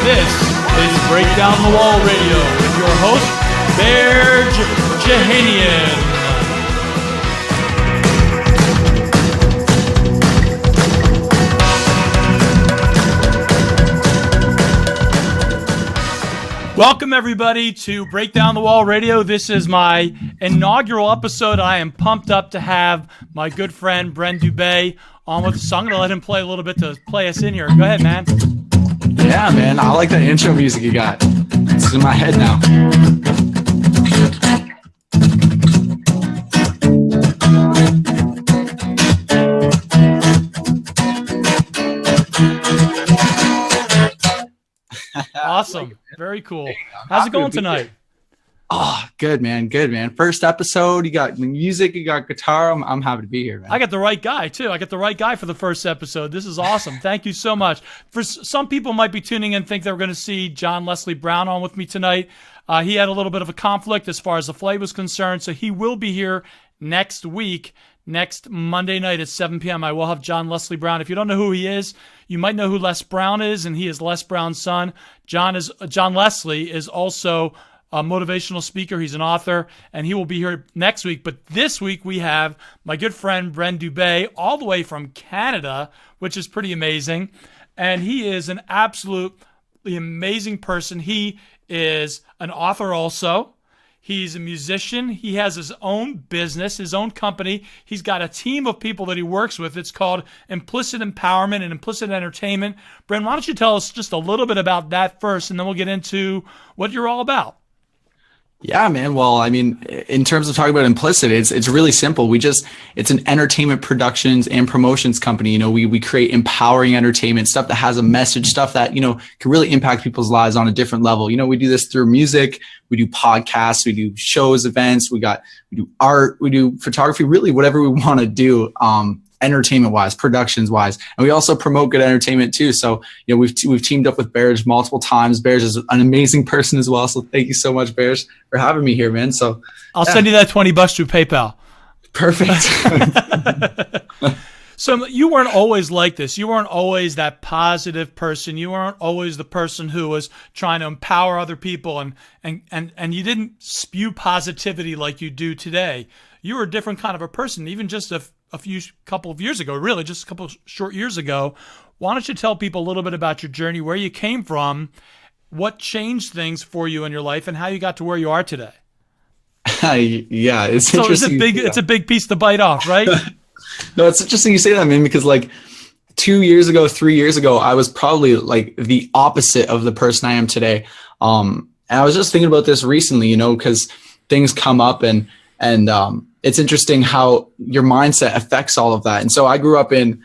This is Break Down the Wall Radio with your host, Bearj Jehanian. Welcome, everybody, to Break Down the Wall Radio. This is my inaugural episode. I am pumped up to have my good friend, Bren Dube, on with us. So I'm going to let him play a little bit to play us in here. Go ahead, man. Yeah, man. I like that intro music you got. It's in my head now. Awesome. Very cool. How's it going tonight? Oh, good, man. Good, man. First episode. You got music. You got guitar. I'm happy to be here, man. I got the right guy, too. I got the right guy for the first episode. This is awesome. Thank you so much. For some people might be tuning in and think they're going to see John Leslie Brown on with me tonight. He had a little bit of a conflict as far as the flight was concerned, so he will be here next week. Next Monday night at 7 p.m., I will have John Leslie Brown. If you don't know who he is, you might know who Les Brown is, and he is Les Brown's son. John Leslie is also a motivational speaker. He's an author, and he will be here next week. But this week we have my good friend Bren Dube, all the way from Canada, which is pretty amazing. And he is an absolutely amazing person. He is an author also. He's a musician. He has his own business, his own company. He's got a team of people that he works with. It's called Implicit Empowerment and Implicit Entertainment. Bren, why don't you tell us just a little bit about that first, and then we'll get into what you're all about. Yeah, man. Well, I mean, in terms of talking about Implicit, it's really simple. It's an entertainment productions and promotions company. You know, we create empowering entertainment, stuff that has a message, stuff that, you know, can really impact people's lives on a different level. You know, we do this through music, we do podcasts, we do shows, events, we do art, we do photography, really whatever we want to do, entertainment wise, productions wise. And we also promote good entertainment too. So, you know, we've teamed up with Bearj multiple times. Bearj is an amazing person as well. So thank you so much, Bearj, for having me here, man. So I'll send you that $20 through PayPal. Perfect. So you weren't always like this. You weren't always that positive person. You weren't always the person who was trying to empower other people, and you didn't spew positivity like you do today. You were a different kind of a person, even just a couple of years ago, really, just a couple of short years ago. Why don't you tell people a little bit about your journey, where you came from, what changed things for you in your life, and how you got to where you are today? Yeah, it's interesting. It's a big piece to bite off, right? No, it's interesting you say that, man, because like 3 years ago, I was probably like the opposite of the person I am today. And I was just thinking about this recently, you know, because things come up and it's interesting how your mindset affects all of that. And so I grew up in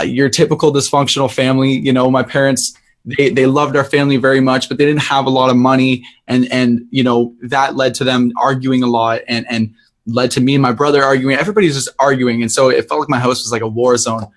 your typical dysfunctional family. You know, my parents, they loved our family very much, but they didn't have a lot of money. And you know, that led to them arguing a lot and led to me and my brother arguing. Everybody's just arguing. And so it felt like my house was like a war zone.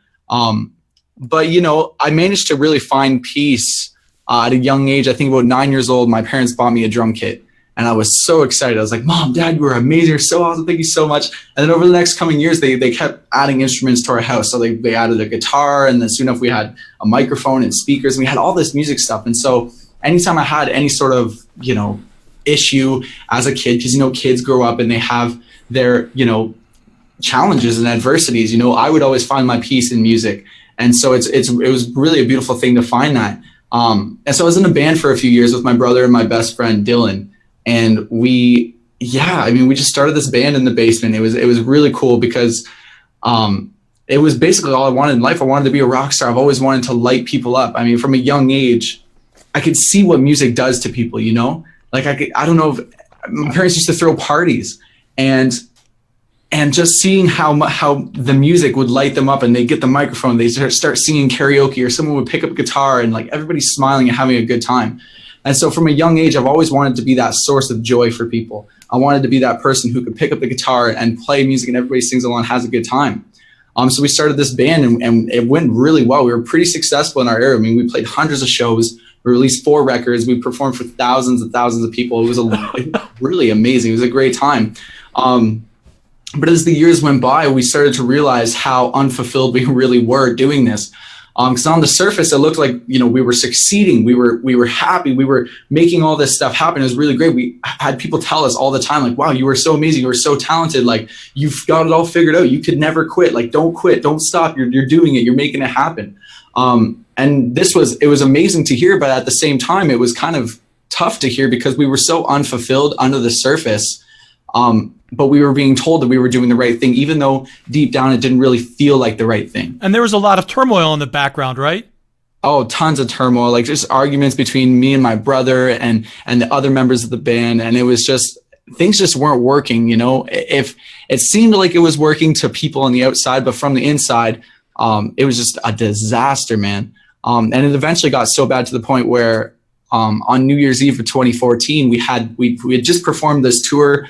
But, you know, I managed to really find peace at a young age. I think about 9 years old, my parents bought me a drum kit. And I was so excited. I was like, Mom, Dad, you were amazing. You're so awesome. Thank you so much. And then over the next coming years, they kept adding instruments to our house. So they added a guitar, and then soon enough we had a microphone and speakers, and we had all this music stuff. And so anytime I had any sort of, you know, issue as a kid, because, you know, kids grow up and they have their, you know, challenges and adversities, you know, I would always find my peace in music. And so it was really a beautiful thing to find that. And so I was in a band for a few years with my brother and my best friend, Dylan. And we just started this band in the basement. It was really cool because it was basically all I wanted in life. I wanted to be a rock star. I've always wanted to light people up. I mean, from a young age, I could see what music does to people, you know? Like I don't know if my parents used to throw parties and just seeing how the music would light them up, and they get the microphone, they start singing karaoke, or someone would pick up a guitar and like everybody's smiling and having a good time. And so from a young age, I've always wanted to be that source of joy for people. I wanted to be that person who could pick up the guitar and play music and everybody sings along, has a good time. So we started this band and it went really well. We were pretty successful in our era. I mean, we played hundreds of shows. We released 4 records. We performed for thousands and thousands of people. It was really amazing. It was a great time. But as the years went by, we started to realize how unfulfilled we really were doing this. Because on the surface, it looked like, we were succeeding. We were happy. We were making all this stuff happen. It was really great. We had people tell us all the time, like, wow, you were so amazing. You were so talented. Like, you've got it all figured out. You could never quit. Like, don't quit. Don't stop. You're doing it. You're making it happen. And it was amazing to hear, but at the same time, it was kind of tough to hear because we were so unfulfilled under the surface. But we were being told that we were doing the right thing, even though deep down it didn't really feel like the right thing. And there was a lot of turmoil in the background, right? Oh, tons of turmoil, like just arguments between me and my brother and the other members of the band. And it was just, things just weren't working, If it seemed like it was working to people on the outside, but from the inside, it was just a disaster, man. And it eventually got so bad to the point where on New Year's Eve of 2014, we had just performed this tour.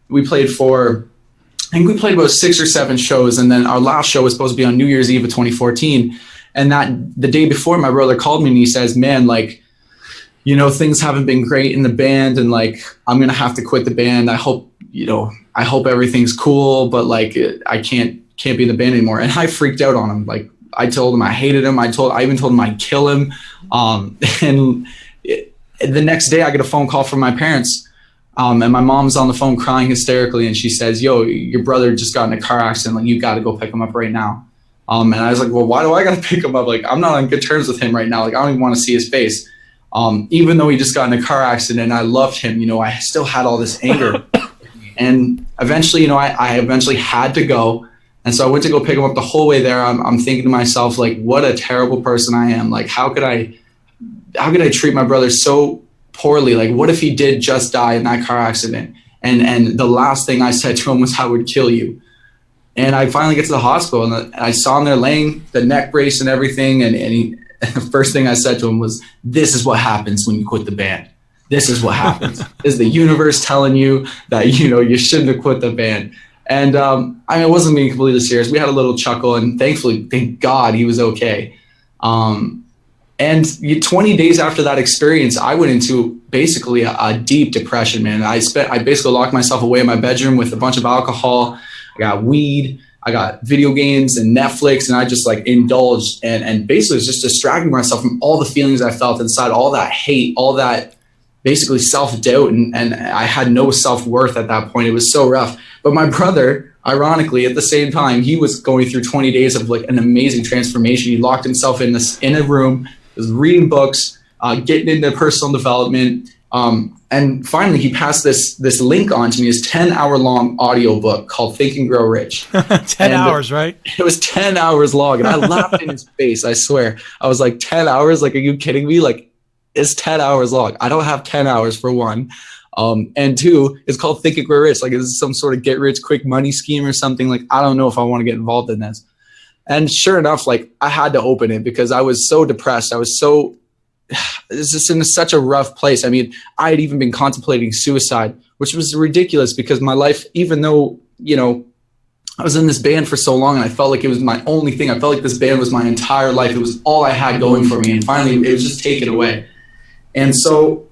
We played about 6 or 7 shows, and then our last show was supposed to be on New Year's Eve of 2014. And the day before, my brother called me and he says, man, like, things haven't been great in the band, and like, I'm going to have to quit the band. I hope everything's cool, but like, I can't be in the band anymore. And I freaked out on him. Like, I told him I hated him. I even told him I'd kill him. The next day I get a phone call from my parents. And my mom's on the phone crying hysterically, and she says, yo, your brother just got in a car accident. Like, you got to go pick him up right now. And I was like, well, why do I got to pick him up? Like, I'm not on good terms with him right now. Like, I don't even want to see his face. Even though he just got in a car accident and I loved him, I still had all this anger. And eventually, I eventually had to go. And so I went to go pick him up. The whole way there, I'm thinking to myself, like, what a terrible person I am. Like, how could I treat my brother so poorly? Like, what if he did just die in that car accident? And the last thing I said to him was, I would kill you. And I finally get to the hospital, and I saw him there laying, the neck brace and everything. And the first thing I said to him was, this is what happens when you quit the band. This is what happens. This is the universe telling you that, you shouldn't have quit the band. And I wasn't being completely serious. We had a little chuckle, and thankfully, thank God, he was okay. And 20 days after that experience, I went into basically a deep depression, man. I basically locked myself away in my bedroom with a bunch of alcohol. I got weed, I got video games and Netflix, and I just like indulged and basically was just distracting myself from all the feelings I felt inside, all that hate, all that basically self-doubt. And I had no self-worth at that point. It was so rough. But my brother, ironically, at the same time, he was going through 20 days of like an amazing transformation. He locked himself in a room, was reading books, getting into personal development. And finally, he passed this link on to me, his 10-hour-long audiobook called Think and Grow Rich. 10 hours, right? It was 10 hours long, and I laughed in his face, I swear. I was like, 10 hours? Like, are you kidding me? Like, it's 10 hours long. I don't have 10 hours, for one. And two, it's called Think and Grow Rich. Like, is this some sort of get-rich-quick money scheme or something? Like, I don't know if I want to get involved in this. And sure enough, like, I had to open it because I was so depressed. It's just in such a rough place. I mean, I had even been contemplating suicide, which was ridiculous because my life, even though, I was in this band for so long and I felt like it was my only thing. I felt like this band was my entire life. It was all I had going for me. And finally, it was just taken away. And so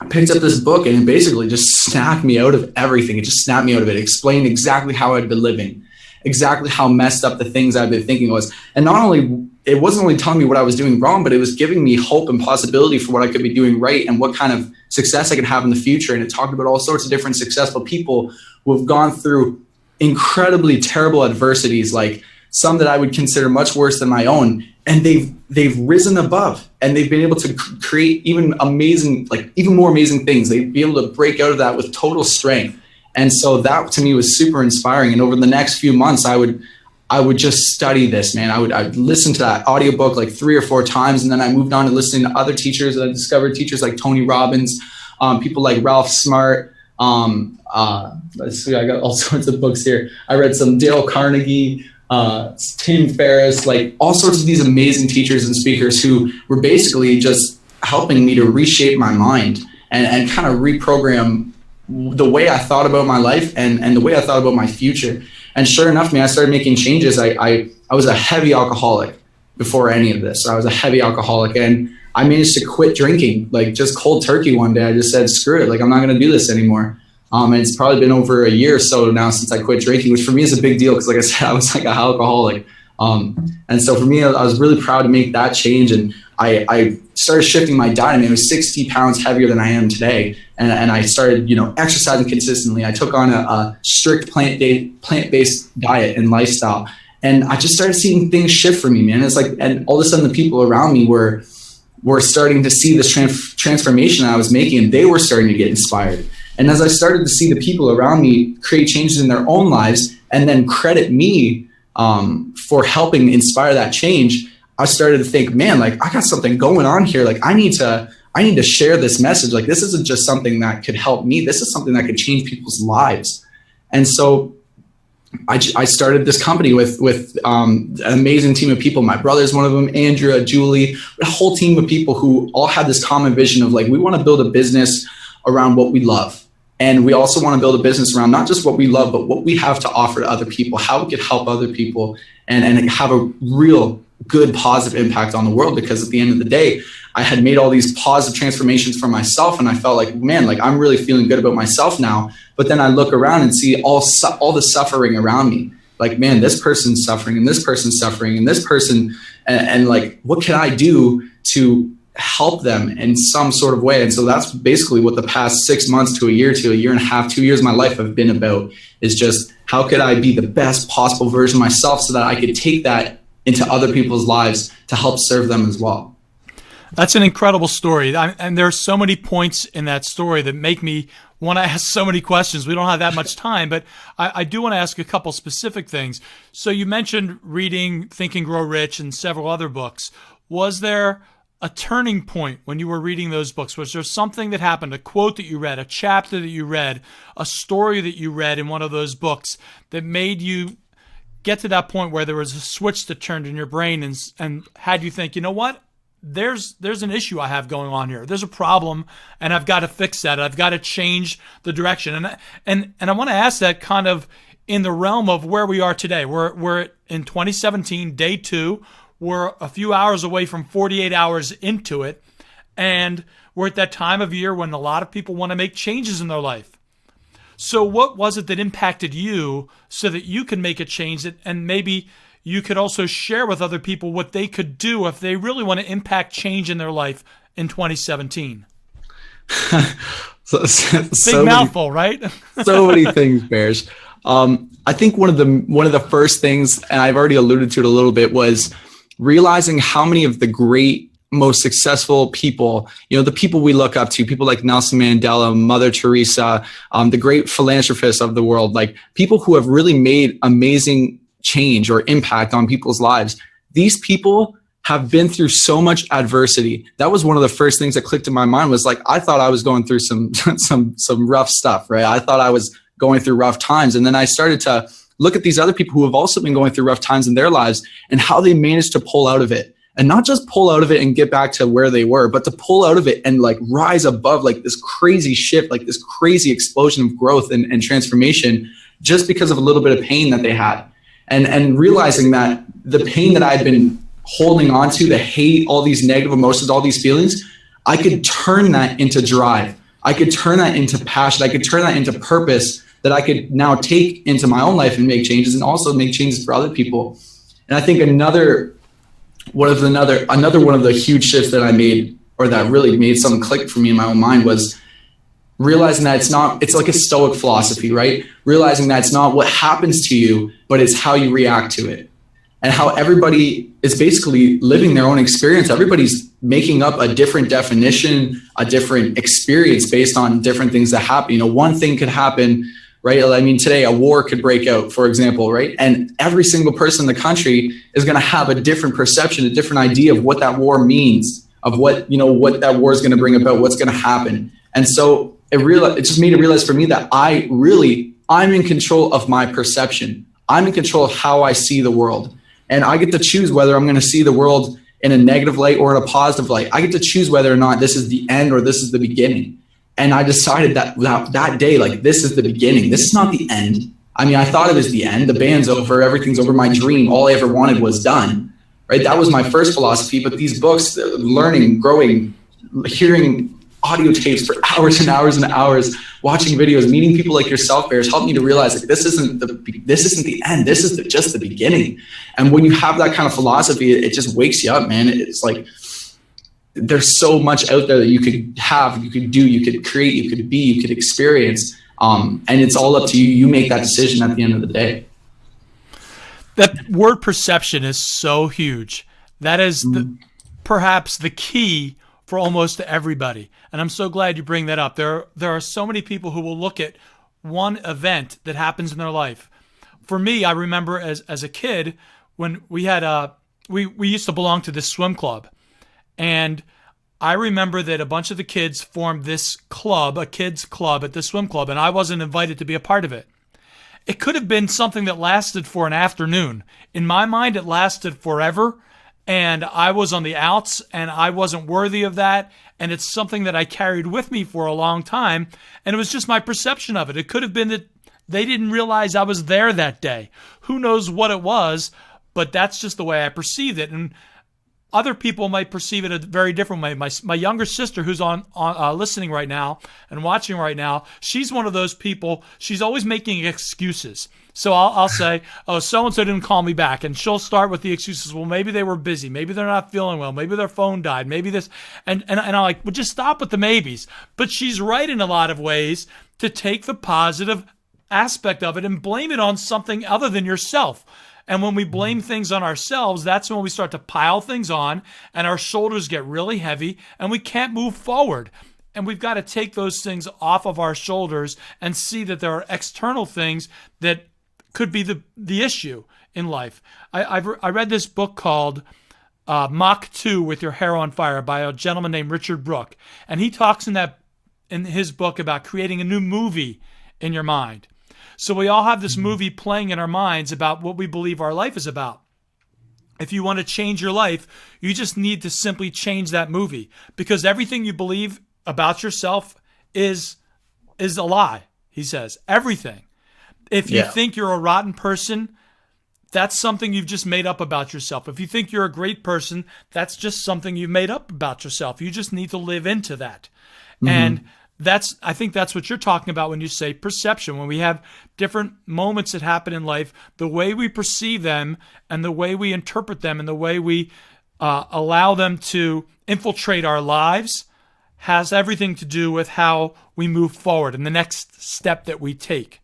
I picked up this book, and it basically just snapped me out of everything. It just snapped me out of it. It explained exactly how I'd been living, exactly how messed up the things I've been thinking was. And it wasn't only telling me what I was doing wrong, but it was giving me hope and possibility for what I could be doing right and what kind of success I could have in the future. And it talked about all sorts of different successful people who have gone through incredibly terrible adversities, like some that I would consider much worse than my own. And they've risen above, and they've been able to create even more amazing things. They'd be able to break out of that with total strength. And so that to me was super inspiring. And over the next few months, I would just study this, man. I'd listen to that audiobook like 3 or 4 times. And then I moved on to listening to other teachers. And I discovered teachers like Tony Robbins, people like Ralph Smart. Let's see, I got all sorts of books here. I read some Dale Carnegie, Tim Ferriss, like all sorts of these amazing teachers and speakers who were basically just helping me to reshape my mind and kind of reprogram the way I thought about my life and the way I thought about my future. And sure enough, man, I started making changes. I was a heavy alcoholic before any of this. I was a heavy alcoholic, and I managed to quit drinking, like just cold turkey one day. I just said, screw it. Like, I'm not going to do this anymore. And it's probably been over a year or so now since I quit drinking, which for me is a big deal. Cause like I said, I was like an alcoholic. And so for me, I was really proud to make that change. And I started shifting my diet. I mean, it was 60 pounds heavier than I am today. And I started, exercising consistently. I took on a strict plant-based diet and lifestyle. And I just started seeing things shift for me, man. It's like, and all of a sudden the people around me were starting to see this transformation I was making, and they were starting to get inspired. And as I started to see the people around me create changes in their own lives and then credit me for helping inspire that change, I started to think, man, like I got something going on here. Like I need to share this message. Like this isn't just something that could help me. This is something that could change people's lives. And so I started this company with an amazing team of people. My brother's one of them, Andrea, Julie, a whole team of people who all had this common vision of like, we want to build a business around what we love. And we also want to build a business around not just what we love, but what we have to offer to other people, how we could help other people and have a real good positive impact on the world. Because at the end of the day, I had made all these positive transformations for myself, and I felt like, man, like I'm really feeling good about myself now. But then I look around and see all the suffering around me. Like, man, this person's suffering and this person's suffering and this person, and like, what can I do to help them in some sort of way? And so that's basically what the past 6 months to a year and a half, 2 years of my life have been about, is just how could I be the best possible version of myself so that I could take that into other people's lives to help serve them as well. That's an incredible story. And there are so many points in that story that make me want to ask so many questions. We don't have that much time, but I do want to ask a couple specific things. So you mentioned reading Think and Grow Rich and several other books. Was there a turning point when you were reading those books? Was there something that happened, a quote that you read, a chapter that you read, a story that you read in one of those books that made you get to that point where there was a switch that turned in your brain and had you think, you know what? There's an issue I have going on here. There's a problem, and I've got to fix that. I've got to change the direction. And I want to ask that kind of in the realm of where we are today. We're in 2017, day 2. We're a few hours away from 48 hours into it, and we're at that time of year when a lot of people want to make changes in their life. So what was it that impacted you so that you can make a change, and maybe you could also share with other people what they could do if they really want to impact change in their life in 2017? Big mouthful, right? So many things, Bearj. I think one of the first things, and I've already alluded to it a little bit, was realizing how many of the great, most successful people, the people we look up to, people like Nelson Mandela, Mother Teresa, the great philanthropists of the world, like people who have really made amazing change or impact on people's lives. These people have been through so much adversity. That was one of the first things that clicked in my mind, was like, I thought I was going through some rough stuff, right? I thought I was going through rough times. And then I started to look at these other people who have also been going through rough times in their lives and how they managed to pull out of it. And not just pull out of it and get back to where they were, but to pull out of it and like rise above like this crazy shift, like this crazy explosion of growth and transformation just because of a little bit of pain that they had. And realizing that the pain that I'd been holding on to, the hate, all these negative emotions, all these feelings, I could turn that into drive. I could turn that into passion. I could turn that into purpose that I could now take into my own life and make changes, and also make changes for other people. And I think another one of the huge shifts that I made, or that really made something click for me in my own mind, was realizing that it's like a Stoic philosophy, right? Realizing that it's not what happens to you, but it's how you react to it. And how everybody is basically living their own experience. Everybody's making up a different definition, a different experience based on different things that happen. One thing could happen, right? I mean, today a war could break out, for example, right? And every single person in the country is going to have a different perception, a different idea of what that war means, of what that war is going to bring about, what's going to happen. And so it just made it realize for me that I'm in control of my perception. I'm in control of how I see the world. And I get to choose whether I'm going to see the world in a negative light or in a positive light. I get to choose whether or not this is the end or this is the beginning. And I decided that day, like, this is the beginning. This is not the end. I mean, I thought it was the end. The band's over. Everything's over. My dream, all I ever wanted was done, right? That was my first philosophy. But these books, learning, growing, hearing audio tapes for hours and hours and hours, watching videos, meeting people like yourself, Bearj, helped me to realize like this isn't the end. This is just the beginning. And when you have that kind of philosophy, it just wakes you up, man. It's like there's so much out there that you could have, you could do, you could create, you could be, you could experience. And it's all up to you. You make that decision at the end of the day. That word perception is so huge. That is perhaps the key for almost everybody. And I'm so glad you bring that up. There are so many people who will look at one event that happens in their life. For me, I remember as a kid when we had we used to belong to this swim club. And I remember that a bunch of the kids formed this club, a kids club at the swim club, and I wasn't invited to be a part of it. It could have been something that lasted for an afternoon. In my mind, it lasted forever, and I was on the outs, and I wasn't worthy of that, and it's something that I carried with me for a long time, and it was just my perception of it. It could have been that they didn't realize I was there that day. Who knows what it was, but that's just the way I perceived it. And other people might perceive it a very different way. My younger sister, who's on listening right now and watching right now, she's one of those people. She's always making excuses. So I'll say, oh, so-and-so didn't call me back. And she'll start with the excuses. Well, maybe they were busy. Maybe they're not feeling well. Maybe their phone died. Maybe this. And I'm like, well, just stop with the maybes. But she's right in a lot of ways to take the positive aspect of it and blame it on something other than yourself. And when we blame things on ourselves, that's when we start to pile things on and our shoulders get really heavy and we can't move forward. And we've got to take those things off of our shoulders and see that there are external things that could be the issue in life. I read this book called Mach 2 with Your Hair on Fire by a gentleman named Richard Brooke. And he talks in his book about creating a new movie in your mind. So we all have this movie playing in our minds about what we believe our life is about. If you want to change your life, you just need to simply change that movie, because everything you believe about yourself is a lie, he says. Everything. If you think you're a rotten person, that's something you've just made up about yourself. If you think you're a great person, that's just something you've made up about yourself. You just need to live into that. Mm-hmm. And I think that's what you're talking about when you say perception. When we have different moments that happen in life, the way we perceive them and the way we interpret them and the way we allow them to infiltrate our lives has everything to do with how we move forward and the next step that we take.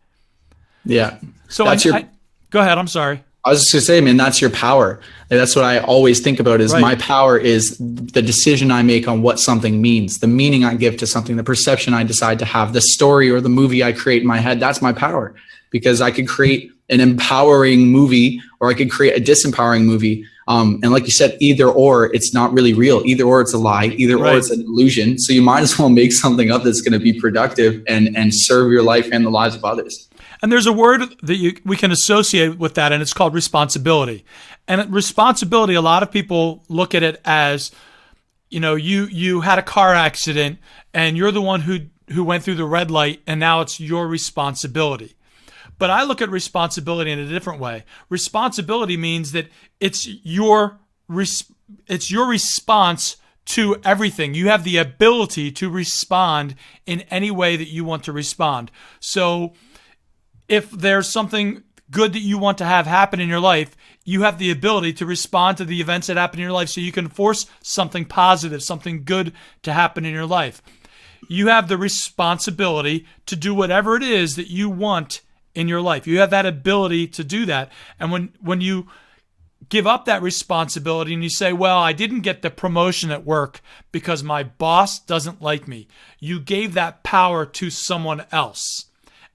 Yeah. So go ahead. I'm sorry. I was just going to say, man, that's your power. That's what I always think about is my power is the decision I make on what something means, the meaning I give to something, the perception I decide to have, the story or the movie I create in my head. That's my power, because I could create an empowering movie or I could create a disempowering movie. And like you said, either or, it's not really real. Either or, it's a lie. Either or, it's an illusion. So you might as well make something up that's going to be productive and serve your life and the lives of others. And there's a word that we can associate with that, and it's called responsibility. And responsibility, a lot of people look at it as, you had a car accident and you're the one who went through the red light and now it's your responsibility. But I look at responsibility in a different way. Responsibility means that it's your response to everything. You have the ability to respond in any way that you want to respond. So if there's something good that you want to have happen in your life, you have the ability to respond to the events that happen in your life so you can force something positive, something good to happen in your life. You have the responsibility to do whatever it is that you want in your life. You have that ability to do that. And when you give up that responsibility and you say, well, I didn't get the promotion at work because my boss doesn't like me, you gave that power to someone else.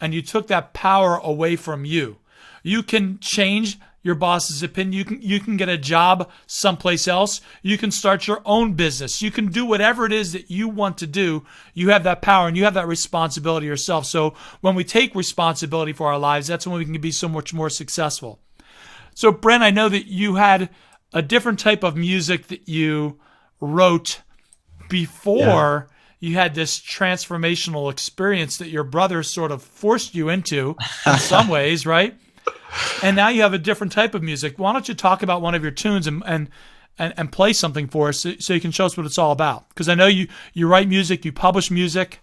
And you took that power away from you. You can change your boss's opinion. You can get a job someplace else. You can start your own business. You can do whatever it is that you want to do. You have that power and you have that responsibility yourself. So when we take responsibility for our lives, that's when we can be so much more successful. So Bren, I know that you had a different type of music that you wrote before you had this transformational experience that your brother sort of forced you into in some ways, right? And now you have a different type of music. Why don't you talk about one of your tunes and and play something for us so you can show us what it's all about? Because I know you write music, you publish music.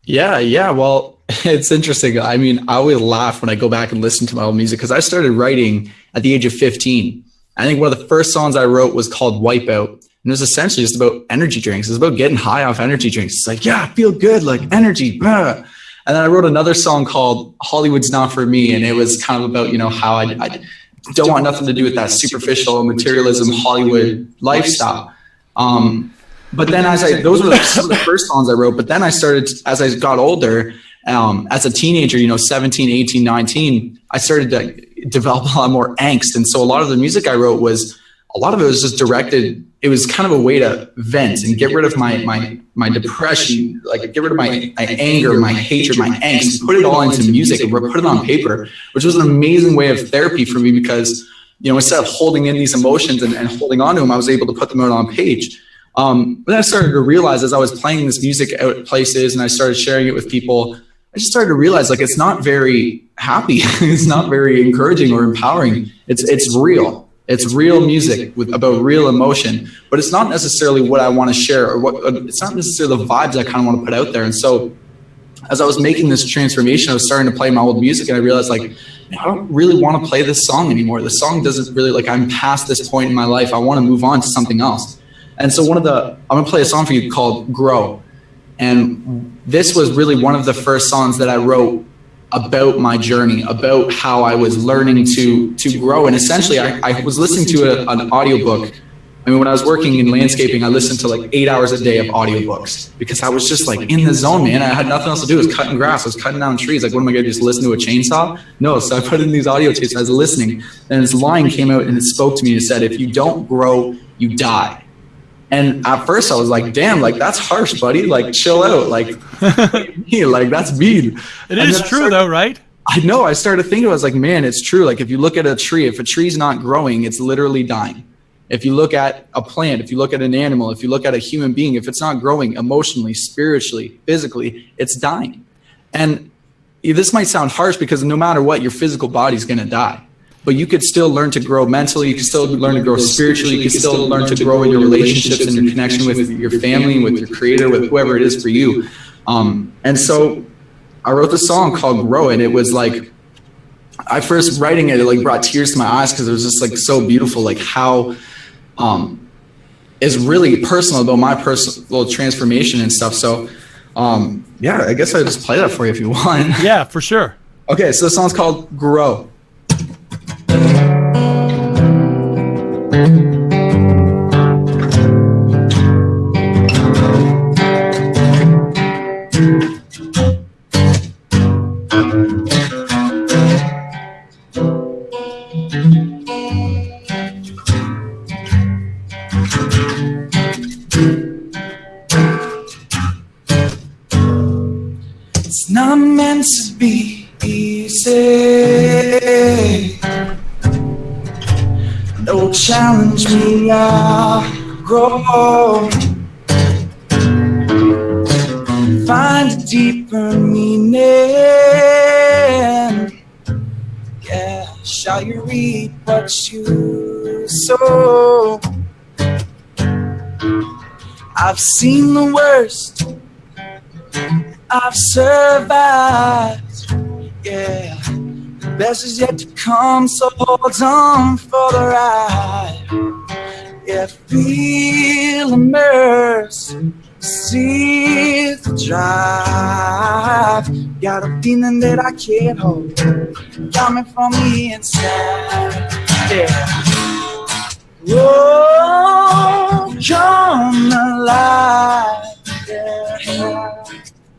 Yeah. Well, it's interesting. I mean, I always laugh when I go back and listen to my old music because I started writing at the age of 15. I think one of the first songs I wrote was called Wipeout. And it was essentially just about energy drinks. It was about getting high off energy drinks. It's like, yeah, I feel good, like energy. Blah. And then I wrote another song called Hollywood's Not For Me. And it was kind of about, how I don't want nothing to do with that superficial materialism Hollywood lifestyle. But then those were some of the first songs I wrote. But then I started, as I got older, as a teenager, 17, 18, 19, I started to develop a lot more angst. And so a lot of the music I wrote was just directed. It was kind of a way to vent and get rid of my depression, like get rid of my anger, my hatred, my angst, and put it all into music and put it on paper, which was an amazing way of therapy for me because, instead of holding in these emotions and holding on to them, I was able to put them out on page. But then I started to realize as I was playing this music out places and I started sharing it with people, I just started to realize like it's not very happy. It's not very encouraging or empowering. It's real. It's real music about real emotion, but it's not necessarily what I want to share it's not necessarily the vibes I kind of want to put out there. And so as I was making this transformation, I was starting to play my old music and I realized like, I don't really want to play this song anymore. The song doesn't really I'm past this point in my life. I want to move on to something else. And so I'm going to play a song for you called Grow. And this was really one of the first songs that I wrote about my journey, about how I was learning to grow. And essentially I was listening to an audiobook. I mean, when I was working in landscaping, I listened to like 8 hours a day of audiobooks because I was just like in the zone, man. I had nothing else to do. I was cutting grass. I was cutting down trees. Like, what am I going to just listen to a chainsaw? No. So I put in these audio tapes. I was listening and this line came out and it spoke to me and it said, if you don't grow, you die. And at first I was like, damn, like that's harsh, buddy. Like chill out. Like that's mean. It is true though, right? I know. I started thinking, I was like, man, it's true. Like if you look at a tree, if a tree's not growing, it's literally dying. If you look at a plant, if you look at an animal, if you look at a human being, if it's not growing emotionally, spiritually, physically, it's dying. And this might sound harsh because no matter what, your physical body's going to die. But you could still learn to grow mentally. You can still learn to grow spiritually. You can still learn to grow in your relationships and your connection with your family, with your creator, with whoever it is for you. And so I wrote this song called Grow. And it was like, I first writing it, like brought tears to my eyes because it was just like so beautiful, like how is really personal about my personal transformation and stuff. So yeah, I guess I'll just play that for you if you want. Yeah, for sure. Okay, so the song's called Grow. It's not meant to be easy. Don't challenge me, I'll grow. Find a deeper meaning. Yeah, shall you reap what you sow? I've seen the worst, I've survived, yeah. The best is yet to come, so hold on for the ride. Yeah, feel immersed, see the drive. Got a feeling that I can't hold, coming from the inside, yeah. Whoa, come alive, yeah.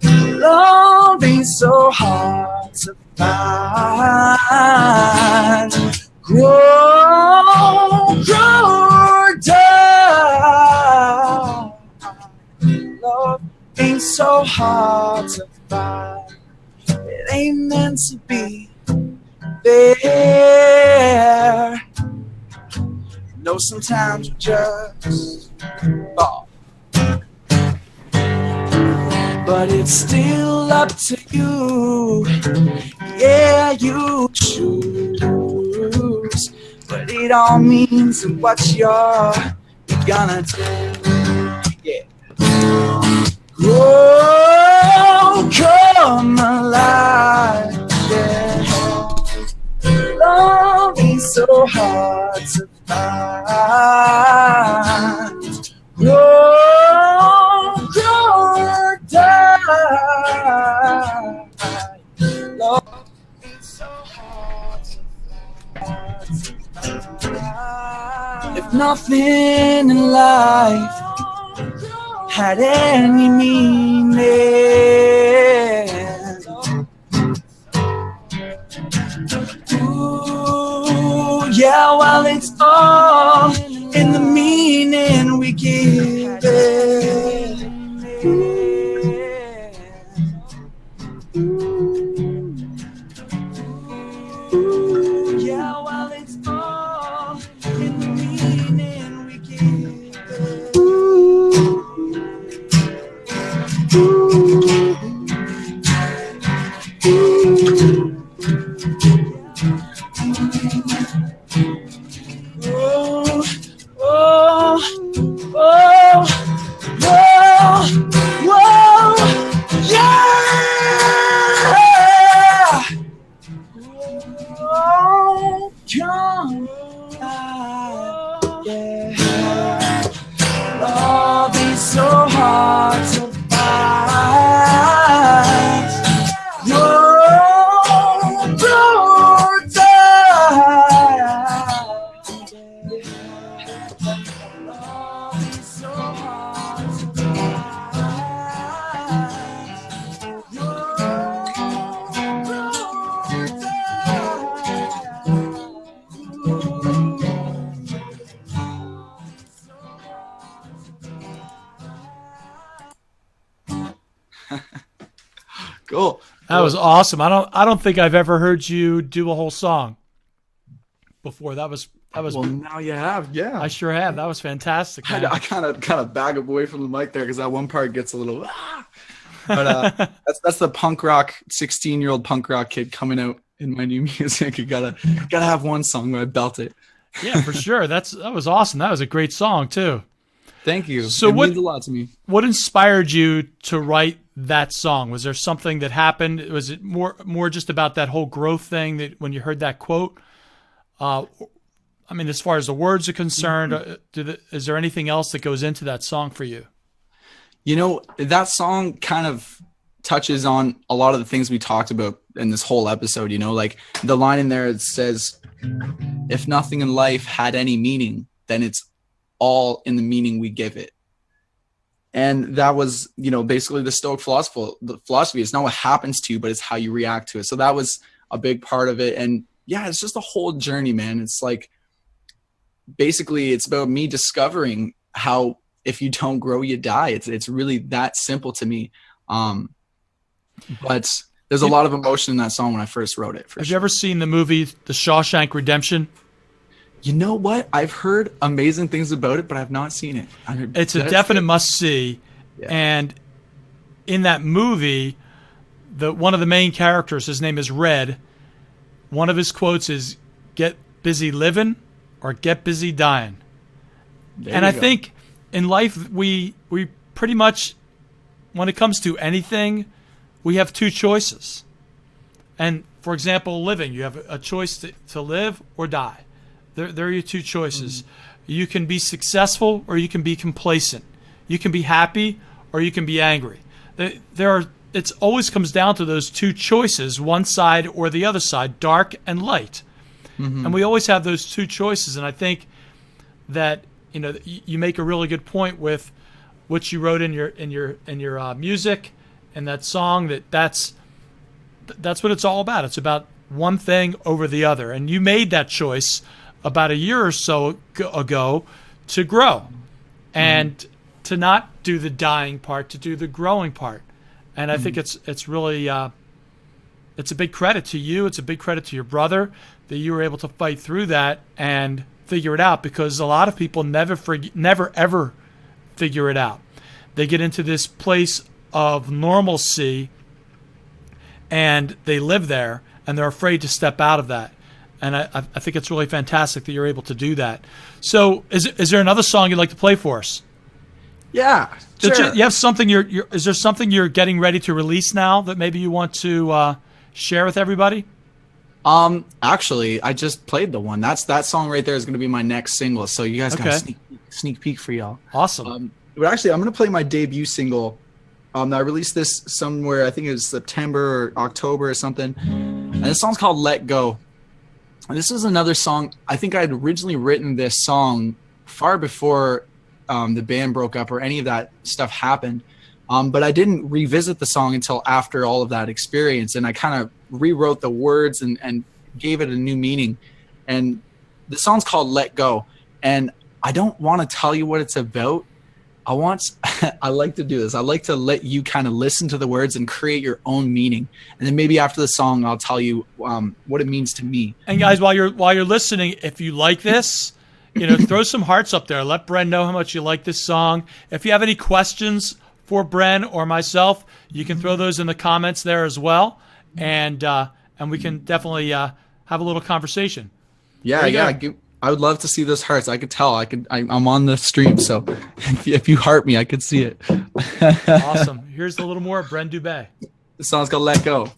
Love ain't so hard to find. Grow down. Love ain't so hard to find. It ain't meant to be there. No, sometimes we just fall. But it's still up to you. Yeah, you choose. But it all means and what you're gonna do. Yeah. Oh, come alive. Yeah. Love is so hard to find. Oh, don't die. Love is so hard to find. If nothing in life had any meaning, ooh, yeah, well, it's all in the meaning we give it. Ooh, yeah, well, it's all in the meaning we give it. Love is so hard to find. No, don't die. Love is so hard to find. No, don't Cool. That was awesome. I don't think I've ever heard you do a whole song before. That was. Well, now you have, yeah. I sure have. That was fantastic, man. I kind of back up away from the mic there because that one part gets a little. But that's the punk rock 16-year-old punk rock kid coming out in my new music. You gotta have one song where I belt it. Yeah, for sure. That was awesome. That was a great song too. Thank you. So it means a lot to me. What inspired you to write that song? Was there something that happened? Was it more just about that whole growth thing that when you heard that quote? I mean, as far as the words are concerned, is there anything else that goes into that song for you? You know, that song kind of touches on a lot of the things we talked about in this whole episode. You know, like the line in there, it says, "If nothing in life had any meaning, then it's all in the meaning we give it." And that was, you know, basically the Stoic philosophy. It's not what happens to you, but it's how you react to it. So that was a big part of it. And yeah, it's just a whole journey, man. It's like, basically it's about me discovering how if you don't grow, you die. It's really that simple to me. But there's a lot of emotion in that song when I first wrote it. Have you ever seen the movie The Shawshank Redemption? You know what? I've heard amazing things about it, but I've not seen it. It's a definite must-see. Yeah. And in that movie, one of the main characters, his name is Red. One of his quotes is, "Get busy living or get busy dying." And I think in life, we pretty much, when it comes to anything, we have two choices. And for example, living, you have a choice to live or die. There are your two choices. You can be successful or you can be complacent. You can be happy or you can be angry. It always comes down to those two choices, one side or the other side, dark and light. And we always have those two choices. And I think that, you know, you make a really good point with what you wrote in your music and that song. That's what it's all about. It's about one thing over the other. And you made that choice about a year or so ago to grow and to not do the dying part, to do the growing part. And I think it's really it's a big credit to you. It's a big credit to your brother that you were able to fight through that and figure it out, because a lot of people never ever figure it out. They get into this place of normalcy and they live there and they're afraid to step out of that. And I think it's really fantastic that you're able to do that. So is there another song you'd like to play for us? Yeah, sure. You have something is there something you're getting ready to release now that maybe you want to share with everybody? Actually, I just played the one. That song right there is going to be my next single. So you guys got a sneak peek for y'all. Awesome. But actually, I'm going to play my debut single. I released this somewhere, I think it was September or October or something. And this song's called Let Go. And this is another song. I think I had originally written this song far before the band broke up or any of that stuff happened. But I didn't revisit the song until after all of that experience. And I kind of rewrote the words and gave it a new meaning. And the song's called Let Go. And I don't want to tell you what it's about. I like to do this. I like to let you kind of listen to the words and create your own meaning. And then maybe after the song, I'll tell you what it means to me. And guys, while you're listening, if you like this, throw some hearts up there. Let Bren know how much you like this song. If you have any questions for Bren or myself, you can throw those in the comments there as well. And we can definitely have a little conversation. Yeah. I would love to see those hearts. I could tell. I'm on the stream, so if you heart me, I could see it. Awesome. Here's a little more of Bren Dube. The song's called Let Go.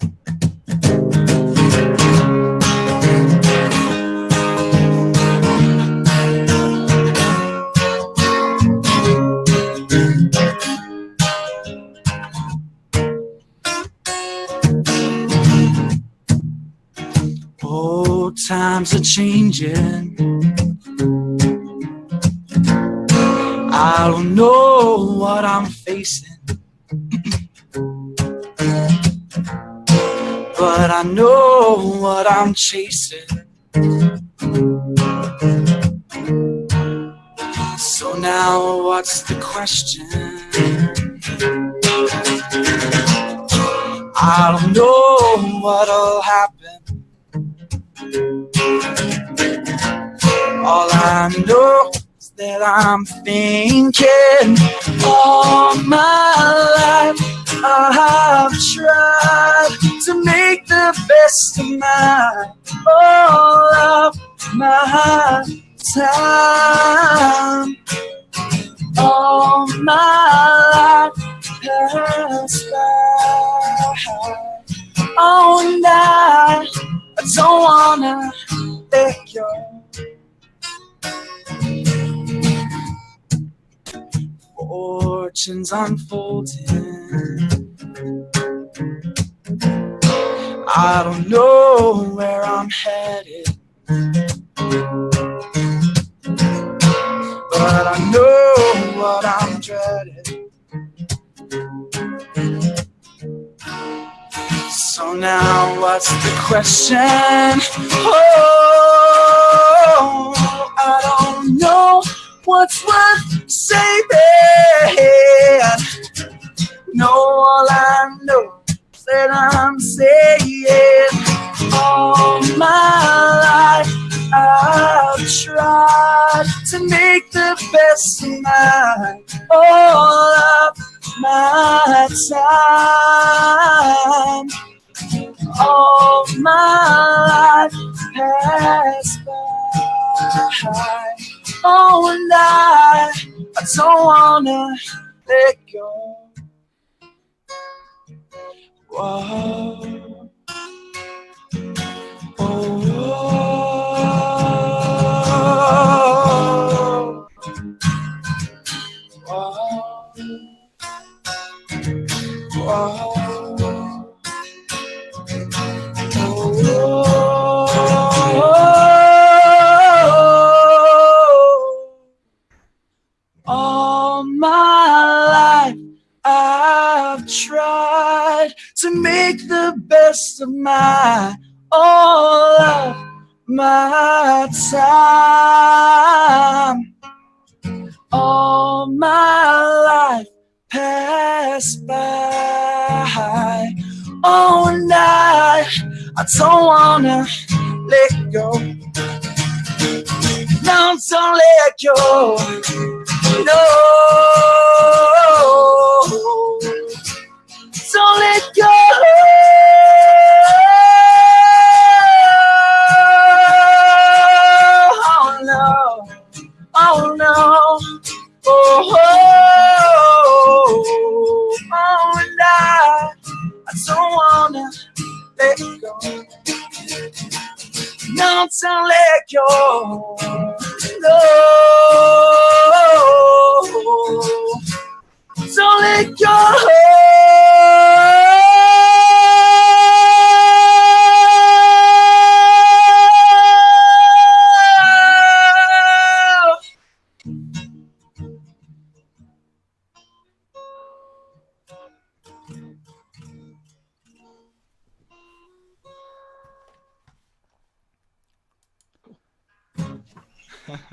Oh, times are changing. I don't know what I'm facing, but I know what I'm chasing. So now what's the question? I don't know what'll happen. All I know is that I'm thinking all my life I've tried to make the best of all of my time. All my life has by. Oh, and I don't wanna let go. Fortunes unfolding. I don't know where I'm headed, but I know what I'm dreading. So now what's the question? Oh, I don't know what's worth saving. No, all I know is that I'm saying all my life I've tried to make the best of all of my time. All my life has by. Oh, and I don't wanna let go. Whoa. Oh. All my life I've tried to make the best of all of my time. All my life passed by. Oh, and I don't wanna let go. No, don't let go. No, don't let go. Oh no. Oh, and I don't wanna let go. No, don't let go. No, don't let go.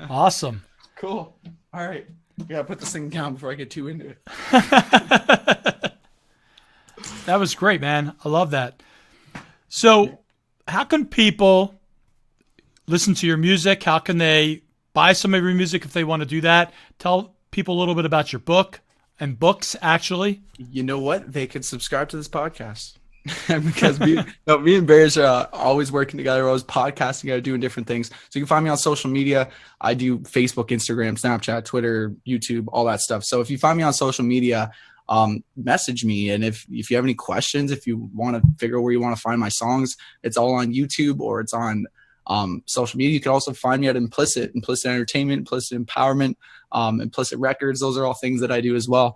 Awesome. Cool. All right. I gotta put this thing down before I get too into it. That was great, man. I love that. So, how can people listen to your music? How can they buy some of your music if they want to do that? Tell people a little bit about your book and books, actually. You know what? They could subscribe to this podcast. Because me and Bearj are always working together, always podcasting together, doing different things. So you can find me on social media. I do Facebook, Instagram, Snapchat, Twitter, YouTube, all that stuff. So if you find me on social media, message me. And if you have any questions, if you want to figure out where you want to find my songs, it's all on YouTube or it's on social media. You can also find me at Implicit Entertainment, Implicit Empowerment, Implicit Records. Those are all things that I do as well.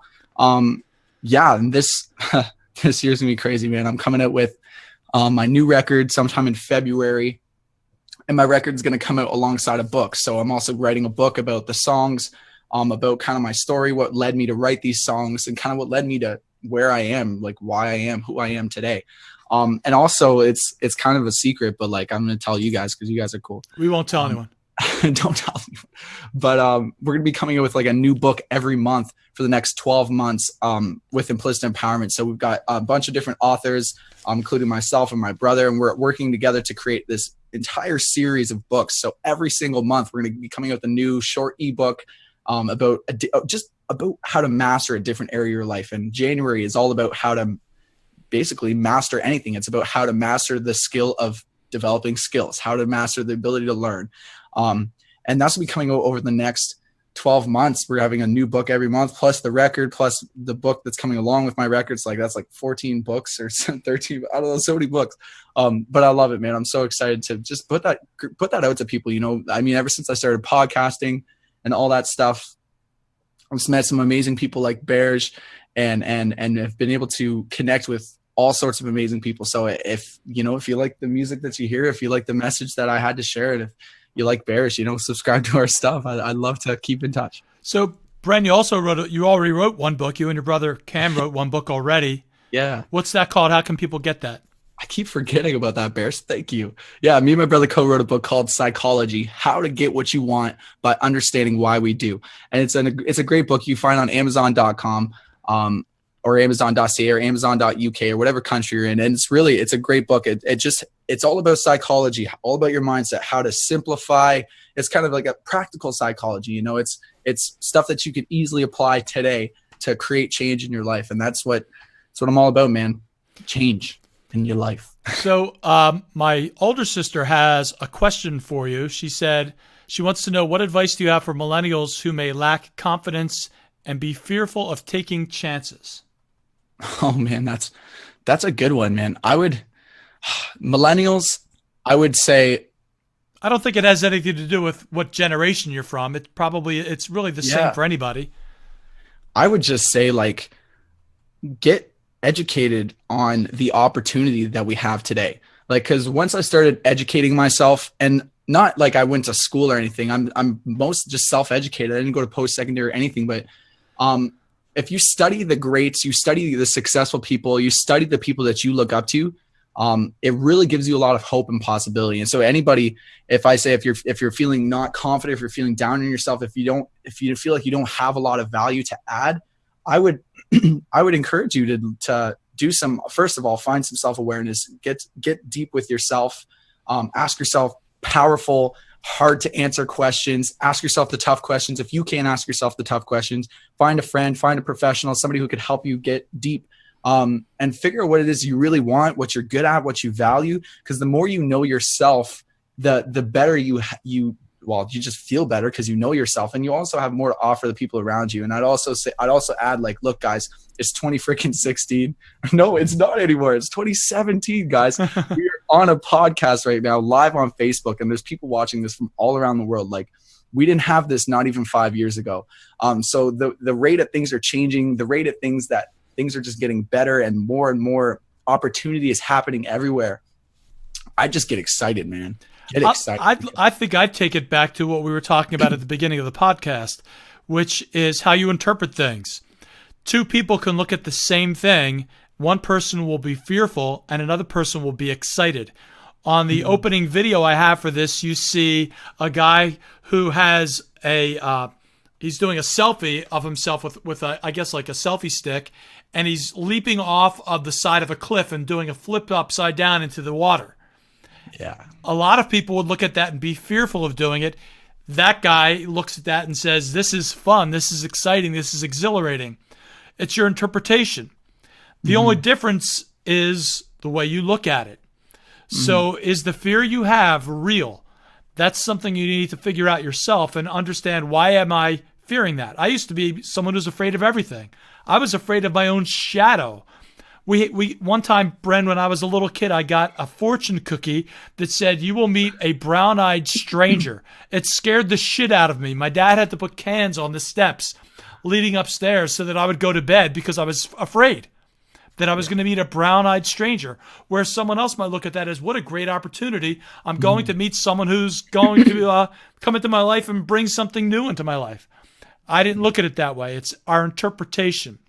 Yeah, and this this year's gonna be crazy, man. I'm coming out with my new record sometime in February, and my record's gonna come out alongside a book. So I'm also writing a book about the songs, about kind of my story, what led me to write these songs, and kind of what led me to where I am, like why I am who I am today. And also it's kind of a secret, but like I'm gonna tell you guys because you guys are cool. We won't tell anyone. Don't tell me. But we're going to be coming out with like a new book every month for the next 12 months with Implicit Empowerment. So we've got a bunch of different authors, including myself and my brother, and we're working together to create this entire series of books. So every single month, we're going to be coming out with a new short ebook about how to master a different area of your life. And January is all about how to basically master anything. It's about how to master the skill of developing skills, how to master the ability to learn. And that's going to be coming out over the next 12 months. We're having a new book every month, plus the record, plus the book that's coming along with my records. Like that's like 14 books or 13, I don't know, so many books. But I love it, man. I'm so excited to just put that out to people. You know, I mean, ever since I started podcasting and all that stuff, I've just met some amazing people like Bearj and have been able to connect with all sorts of amazing people. So if you like the music that you hear, if you like the message that I had to share, and if you like Bearj, subscribe to our stuff. I'd love to keep in touch. So, Bren, you already wrote one book. You and your brother Cam wrote one book already. Yeah. What's that called? How can people get that? I keep forgetting about that, Bearj. Thank you. Yeah, me and my brother co-wrote a book called Psychology: How to Get What You Want by Understanding Why We Do. And it's a great book you find on Amazon.com. Or Amazon.ca or Amazon.uk or whatever country you're in. And it's a great book. It's all about psychology, all about your mindset, how to simplify. It's kind of like a practical psychology. It's stuff that you could easily apply today to create change in your life. And that's what I'm all about, man. Change in your life. So my older sister has a question for you. She said she wants to know, what advice do you have for millennials who may lack confidence and be fearful of taking chances? Oh man, that's a good one, man. Millennials, I would say, I don't think it has anything to do with what generation you're from. It's really the same for anybody. I would just say, like, get educated on the opportunity that we have today. Like, because once I started educating myself, and not like I went to school or anything, I'm most just self-educated. I didn't go to post-secondary or anything, but if you study the greats, you study the successful people, you study the people that you look up to, it really gives you a lot of hope and possibility. And so anybody, if you're feeling not confident, if you're feeling down on yourself, if you feel like you don't have a lot of value to add, I would encourage you to do some, first of all, find some self-awareness, get deep with yourself, ask yourself powerful, hard to answer questions, ask yourself the tough questions. If you can't ask yourself the tough questions, find a friend, find a professional, somebody who could help you get deep, and figure out what it is you really want, what you're good at, what you value. Because the more you know yourself, the better you well, you just feel better because you know yourself, and you also have more to offer the people around you. And I'd also add, like, look, guys, it's 2016. No, it's not anymore. It's 2017, guys. We're on a podcast right now, live on Facebook, and there's people watching this from all around the world. Like, we didn't have this not even 5 years ago. So the rate of things are changing, the rate of things are just getting better, and more opportunity is happening everywhere. I just get excited, man. Get excited. I think I'd take it back to what we were talking about at the beginning of the podcast, which is how you interpret things. Two people can look at the same thing. One person will be fearful and another person will be excited. On the opening video I have for this, you see a guy who has he's doing a selfie of himself with I guess like a selfie stick, and he's leaping off of the side of a cliff and doing a flip upside down into the water. Yeah. A lot of people would look at that and be fearful of doing it. That guy looks at that and says, this is fun, this is exciting, this is exhilarating. It's your interpretation. The only difference is the way you look at it. So is the fear you have real? That's something you need to figure out yourself and understand, why am I fearing that? I used to be someone who's afraid of everything. I was afraid of my own shadow. We one time, Bren, when I was a little kid, I got a fortune cookie that said, you will meet a brown-eyed stranger. It scared the shit out of me. My dad had to put cans on the steps leading upstairs so that I would go to bed because I was afraid that I was going to meet a brown-eyed stranger, where someone else might look at that as, what a great opportunity. I'm going to meet someone who's going to come into my life and bring something new into my life. I didn't look at it that way. It's our interpretation.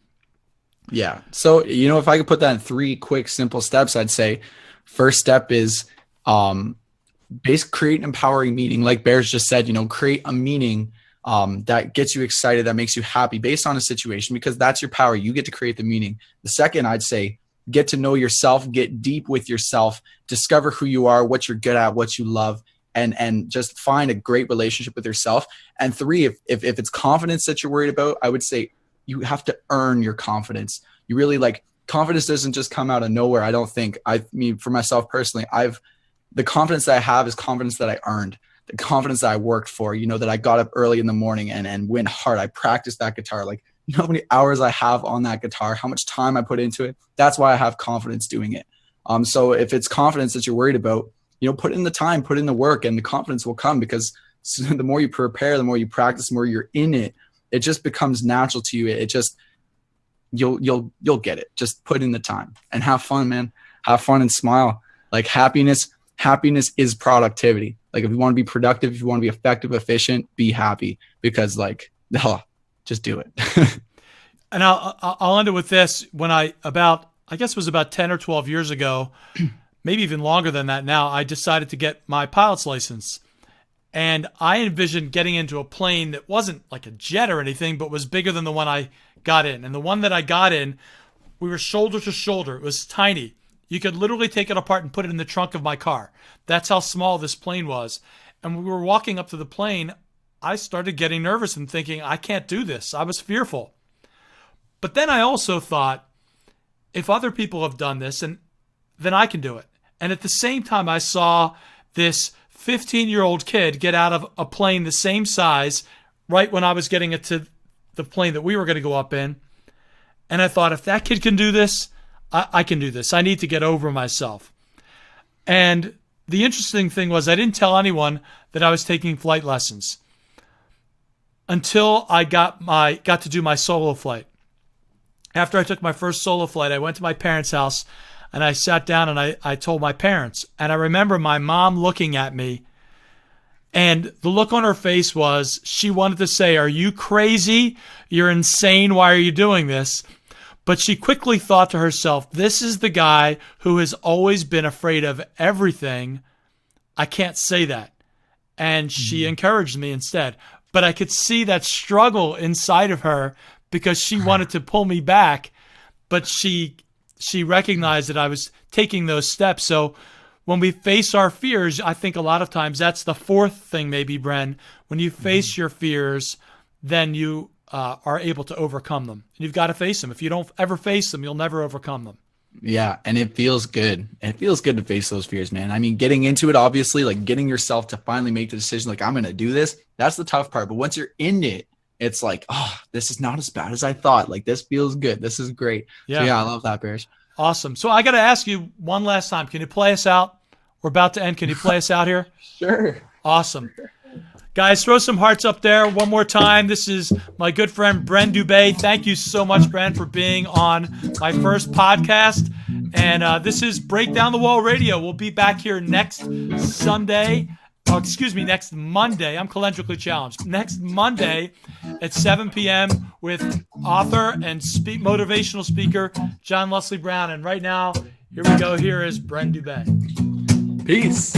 Yeah. So, if I could put that in 3 quick, simple steps, I'd say first step is create an empowering meaning. Like Bearj just said, create a meaning that gets you excited, that makes you happy based on a situation, because that's your power. You get to create the meaning. The second, I'd say, get to know yourself, get deep with yourself, discover who you are, what you're good at, what you love, and just find a great relationship with yourself. And 3, if it's confidence that you're worried about, I would say you have to earn your confidence. You really, confidence doesn't just come out of nowhere. I don't think. I mean, for myself personally, the confidence that I have is confidence that I earned, the confidence that I worked for, that I got up early in the morning and went hard. I practiced that guitar. How many hours I have on that guitar, how much time I put into it. That's why I have confidence doing it. So if it's confidence that you're worried about, put in the time, put in the work, and the confidence will come, because the more you prepare, the more you practice, the more you're in it, it just becomes natural to you. It just, you'll get it. Just put in the time and have fun, man. Have fun and smile. Happiness is productivity. If you want to be productive, if you want to be effective, efficient, be happy, because just do it. And I'll end it with this. When I guess it was about 10 or 12 years ago, maybe even longer than that now, I decided to get my pilot's license. And I envisioned getting into a plane that wasn't like a jet or anything, but was bigger than the one I got in. And the one that I got in, we were shoulder to shoulder. It was tiny. You could literally take it apart and put it in the trunk of my car. That's how small this plane was. And when we were walking up to the plane, I started getting nervous and thinking, I can't do this. I was fearful. But then I also thought, if other people have done this, then I can do it. And at the same time, I saw this 15-year-old kid get out of a plane the same size right when I was getting it to the plane that we were going to go up in. And I thought, if that kid can do this, I can do this. I need to get over myself. And the interesting thing was, I didn't tell anyone that I was taking flight lessons until I got to do my solo flight. After I took my first solo flight, I went to my parents' house and I sat down and I told my parents. And I remember my mom looking at me, and the look on her face was, she wanted to say, are you crazy? You're insane. Why are you doing this? But she quickly thought to herself, this is the guy who has always been afraid of everything. I can't say that. And she encouraged me instead. But I could see that struggle inside of her, because she wanted to pull me back, but she recognized that I was taking those steps. So when we face our fears, I think a lot of times that's the fourth thing, maybe, Bren. When you face your fears, then you are able to overcome them. And you've got to face them. If you don't ever face them, you'll never overcome them. Yeah, and it feels good. It feels good to face those fears, man. I mean, getting into it, obviously, like getting yourself to finally make the decision, like I'm going to do this. That's the tough part. But once you're in it, it's like, oh, this is not as bad as I thought. Like this feels good. This is great. Yeah. So yeah, I love that, Bearj. Awesome. So I got to ask you one last time. Can you play us out? We're about to end. Can you play us out here? Sure. Awesome. Guys, throw some hearts up there one more time. This is my good friend, Bren Dube. Thank you so much, Bren, for being on my first podcast. And this is Break Down the Wall Radio. We'll be back here next Sunday. Oh, excuse me, next Monday. I'm calendrically challenged. Next Monday at 7 p.m. with author and motivational speaker John Leslie Brown. And right now, here we go. Here is Bren Dube. Peace.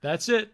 That's it.